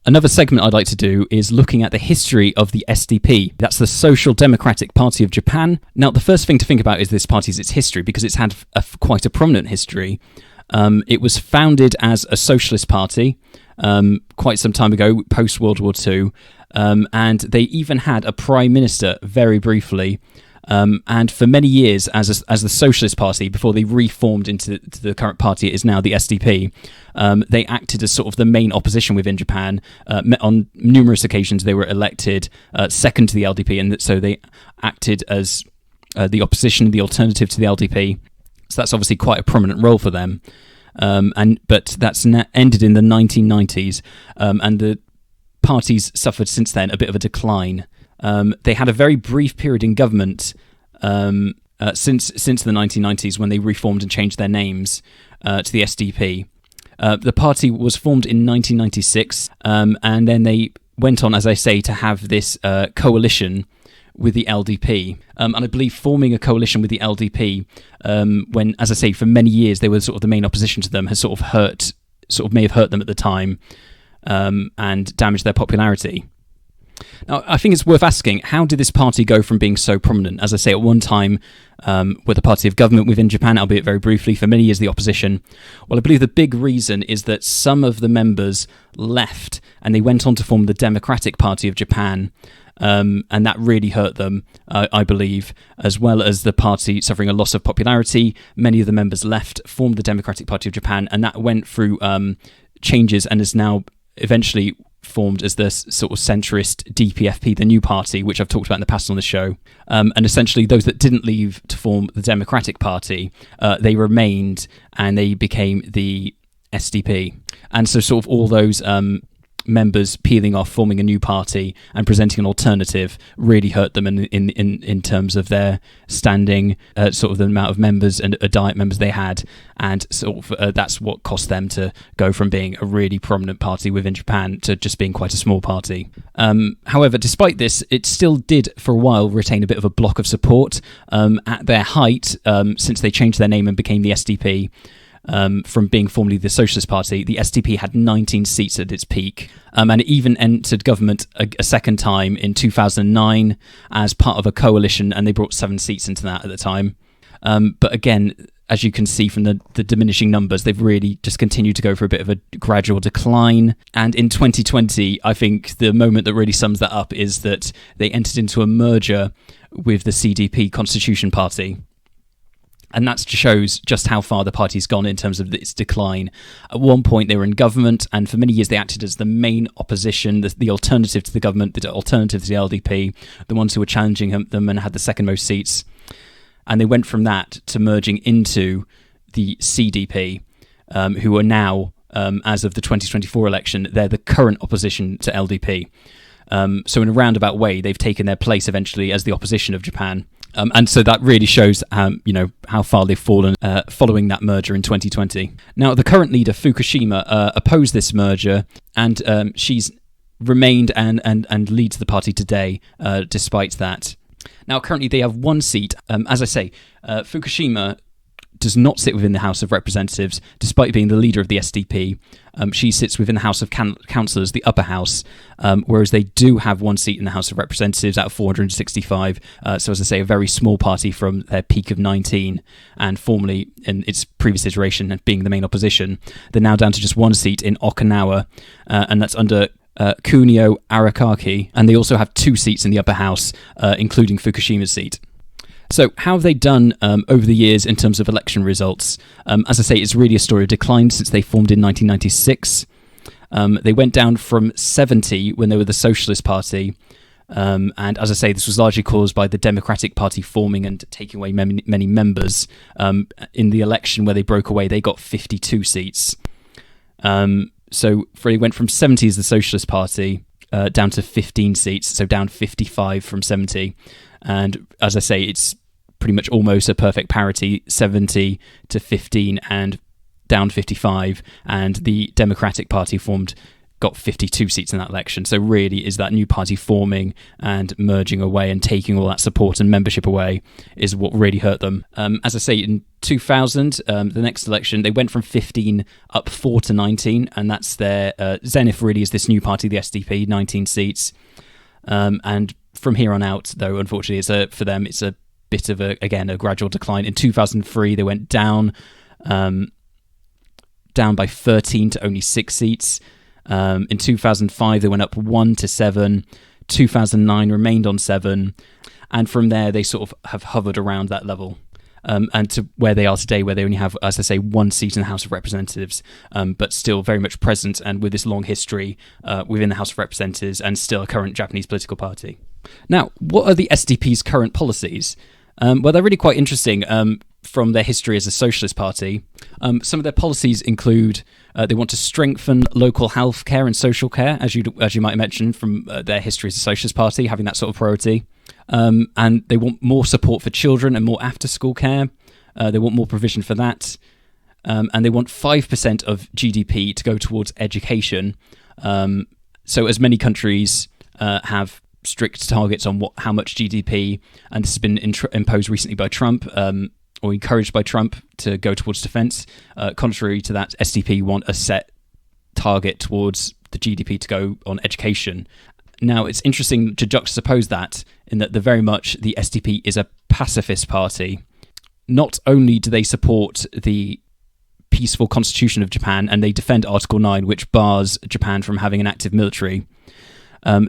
Another segment I'd like to do is looking at the history of the SDP. That's the Social Democratic Party of Japan. Now, the first thing to think about is this party's its history, because it's had quite a prominent history. It was founded as a socialist party quite some time ago, post-World War II, and they even had a prime minister very briefly. And for many years, as the Socialist Party, before they reformed into the current party it is now, the SDP, they acted as sort of the main opposition within Japan. On numerous occasions, they were elected second to the LDP, and so they acted as the opposition, the alternative to the LDP. So that's obviously quite a prominent role for them. But that's ended in the 1990s, and the parties suffered since then a bit of a decline. They had a very brief period in government since the 1990s, when they reformed and changed their names to the SDP. The party was formed in 1996, and then they went on, as I say, to have this coalition with the LDP. And I believe forming a coalition with the LDP, when, as I say, for many years they were sort of the main opposition to them, has may have hurt them at the time, and damaged their popularity. Now, I think it's worth asking, how did this party go from being so prominent? As I say, at one time, were the party of government within Japan, albeit very briefly, for many years the opposition. Well, I believe the big reason is that some of the members left, and they went on to form the Democratic Party of Japan, and that really hurt them, I believe, as well as the party suffering a loss of popularity. Many of the members left, formed the Democratic Party of Japan, and that went through changes and is now eventually formed as the sort of centrist DPFP, the new party, which I've talked about in the past on the show. And essentially those that didn't leave to form the Democratic Party, they remained and they became the SDP. And so sort of all those members peeling off, forming a new party and presenting an alternative really hurt them in terms of their standing, sort of the amount of members and diet members they had, and sort of that's what cost them to go from being a really prominent party within Japan to just being quite a small party. However, despite this, it still did for a while retain a bit of a block of support. At their height, since they changed their name and became the SDP, from being formerly the Socialist Party, the SDP had 19 seats at its peak, and it even entered government a second time in 2009 as part of a coalition, and they brought 7 seats into that at the time. But again, as you can see from the diminishing numbers, they've really just continued to go for a bit of a gradual decline. And in 2020, I think the moment that really sums that up is that they entered into a merger with the CDP, Constitution Party. And that shows just how far the party's gone in terms of its decline. At one point, they were in government, and for many years they acted as the main opposition, the alternative to the government, the alternative to the LDP, the ones who were challenging them and had the second most seats. And they went from that to merging into the CDP, who are now, as of the 2024 election, they're the current opposition to LDP. So in a roundabout way, they've taken their place eventually as the opposition of Japan. And so that really shows, how far they've fallen following that merger in 2020. Now, the current leader, Fukushima, opposed this merger, and she's remained and leads the party today, despite that. Now, currently they have 1 seat. As I say, Fukushima does not sit within the House of Representatives, despite being the leader of the SDP. She sits within the House of Councillors, the upper house, whereas they do have 1 seat in the House of Representatives out of 465. So, as I say, a very small party from their peak of 19, and formerly in its previous iteration being the main opposition. They're now down to just 1 seat in Okinawa, and that's under Kunio Arakaki, and they also have 2 seats in the upper house, including Fukushima's seat. So how have they done over the years in terms of election results? As I say, it's really a story of decline since they formed in 1996. They went down from 70 when they were the Socialist Party. And as I say, this was largely caused by the Democratic Party forming and taking away many members. In the election where they broke away, they got 52 seats. So they went from 70 as the Socialist Party down to 15 seats, so down 55 from 70. And as I say, it's pretty much almost a perfect parity, 70 to 15 and down 55. And the Democratic Party formed got 52 seats in that election. So really is that new party forming and merging away and taking all that support and membership away is what really hurt them. As I say, in 2000, the next election, they went from 15 up 4 to 19, and that's their zenith really is this new party, the SDP, 19 seats. And from here on out, though, unfortunately, for them, it's a bit of a gradual decline. In 2003, they went down by 13 to only 6 seats. In 2005, they went up 1 to 7. 2009 remained on 7. And from there, they sort of have hovered around that level. And to where they are today, where they only have, as I say, 1 seat in the House of Representatives, but still very much present and with this long history within the House of Representatives and still a current Japanese political party. Now, what are the SDP's current policies? Well, they're really quite interesting from their history as a socialist party. Some of their policies include they want to strengthen local health care and social care, as you might mention from their history as a socialist party, having that sort of priority. And they want more support for children and more after-school care. They want more provision for that. And they want 5% of GDP to go towards education. So as many countries have strict targets on how much GDP, and this has been imposed recently by Trump, or encouraged by Trump to go towards defence. Contrary to that, SDP want a set target towards the GDP to go on education. Now, it's interesting to juxtapose that in that very much the SDP is a pacifist party. Not only do they support the peaceful constitution of Japan, and they defend Article 9, which bars Japan from having an active military,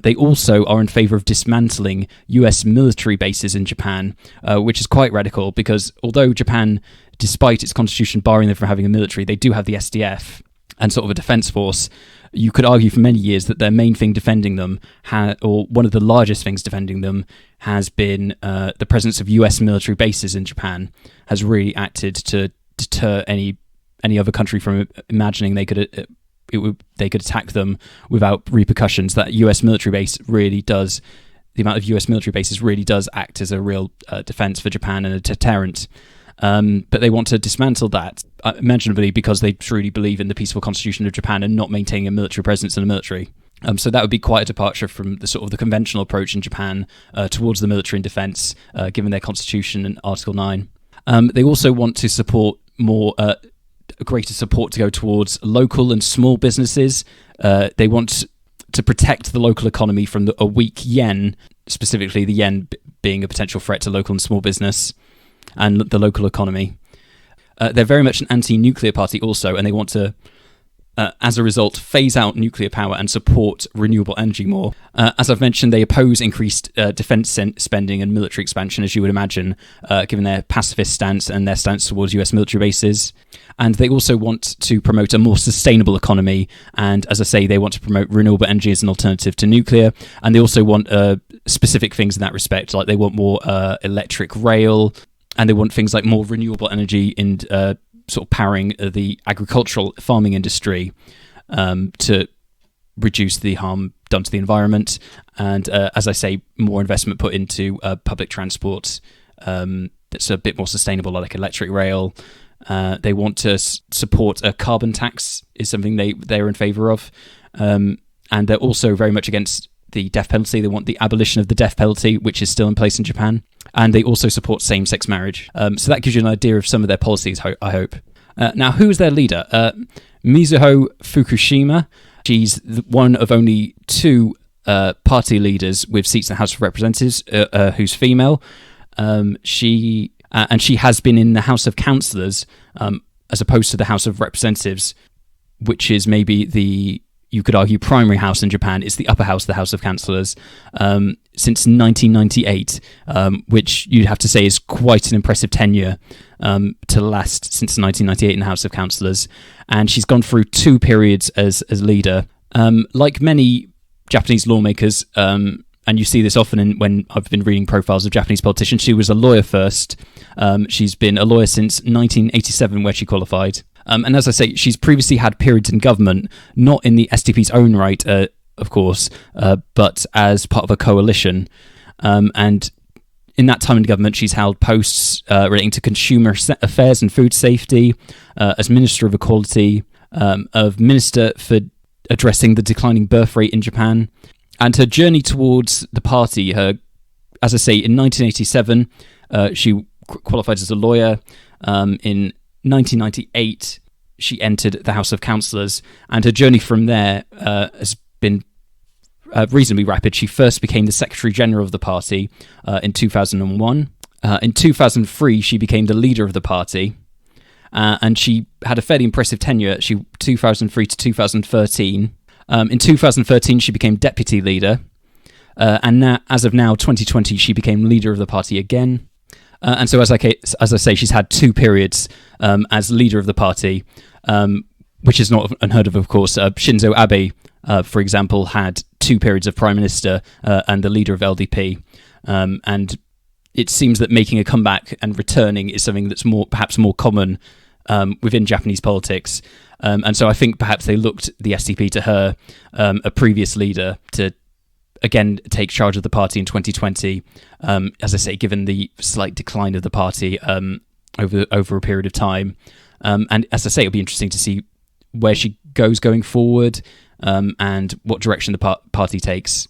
they also are in favour of dismantling US military bases in Japan, which is quite radical because although Japan, despite its constitution barring them from having a military, they do have the SDF and sort of a defence force. You could argue for many years that their main thing defending them, or one of the largest things defending them, has been the presence of US military bases in Japan, has really acted to deter any other country from imagining they could attack them without repercussions. That US military base really does, the amount of US military bases really does act as a real defence for Japan and a deterrent. But they want to dismantle that, imaginably, because they truly believe in the peaceful constitution of Japan and not maintaining a military presence in the military. So that would be quite a departure from the sort of the conventional approach in Japan towards the military and defence, given their constitution and Article 9. They also want to support more greater support to go towards local and small businesses. They want to protect the local economy from a weak yen, specifically the yen being a potential threat to local and small business and the local economy. They're very much an anti-nuclear party also, and they want to, as a result, phase out nuclear power and support renewable energy more. As I've mentioned, they oppose increased defence spending and military expansion, as you would imagine, given their pacifist stance and their stance towards US military bases. And they also want to promote a more sustainable economy. And as I say, they want to promote renewable energy as an alternative to nuclear. And they also want specific things in that respect, like they want more electric rail, and they want things like more renewable energy in sort of powering the agricultural farming industry to reduce the harm done to the environment. And as I say, more investment put into public transport that's a bit more sustainable, like electric rail. They want to support a carbon tax is something they're in favour of. And they're also very much against the death penalty. They want the abolition of the death penalty, which is still in place in Japan. And they also support same-sex marriage. So that gives you an idea of some of their policies, I hope. Now, who's their leader? Mizuho Fukushima. She's one of only 2 party leaders with seats in the House of Representatives who's female. She has been in the House of Councillors as opposed to the House of Representatives, which is maybe you could argue, primary house in Japan. It's the upper house, the House of Councillors, since 1998, which you'd have to say is quite an impressive tenure to last since 1998 in the House of Councillors. And she's gone through 2 periods as leader. Like many Japanese lawmakers, and you see this often when I've been reading profiles of Japanese politicians, she was a lawyer first. She's been a lawyer since 1987, where she qualified. And as I say, she's previously had periods in government, not in the SDP's own right, of course, but as part of a coalition. And in that time in government, she's held posts relating to consumer affairs and food safety, as Minister of Equality, of Minister for addressing the declining birth rate in Japan. And her journey towards the party, as I say, in 1987, she qualified as a lawyer. In 1998, she entered the House of Councillors, and her journey from there has been reasonably rapid. She first became the Secretary General of the party in 2001. In 2003, she became the leader of the party, and she had a fairly impressive tenure. 2003 to 2013. In 2013, she became deputy leader, and now, as of now, 2020, she became leader of the party again. And so, as I say, she's had two periods as leader of the party, which is not unheard of course. Shinzo Abe, for example, had two periods of prime minister and the leader of LDP, and it seems that making a comeback and returning is something that's perhaps more common within Japanese politics. And so I think perhaps they looked, the SDP, to her, a previous leader, to again take charge of the party in 2020. As I say, given the slight decline of the party over a period of time. And as I say, it'll be interesting to see where she goes going forward, and what direction the party takes.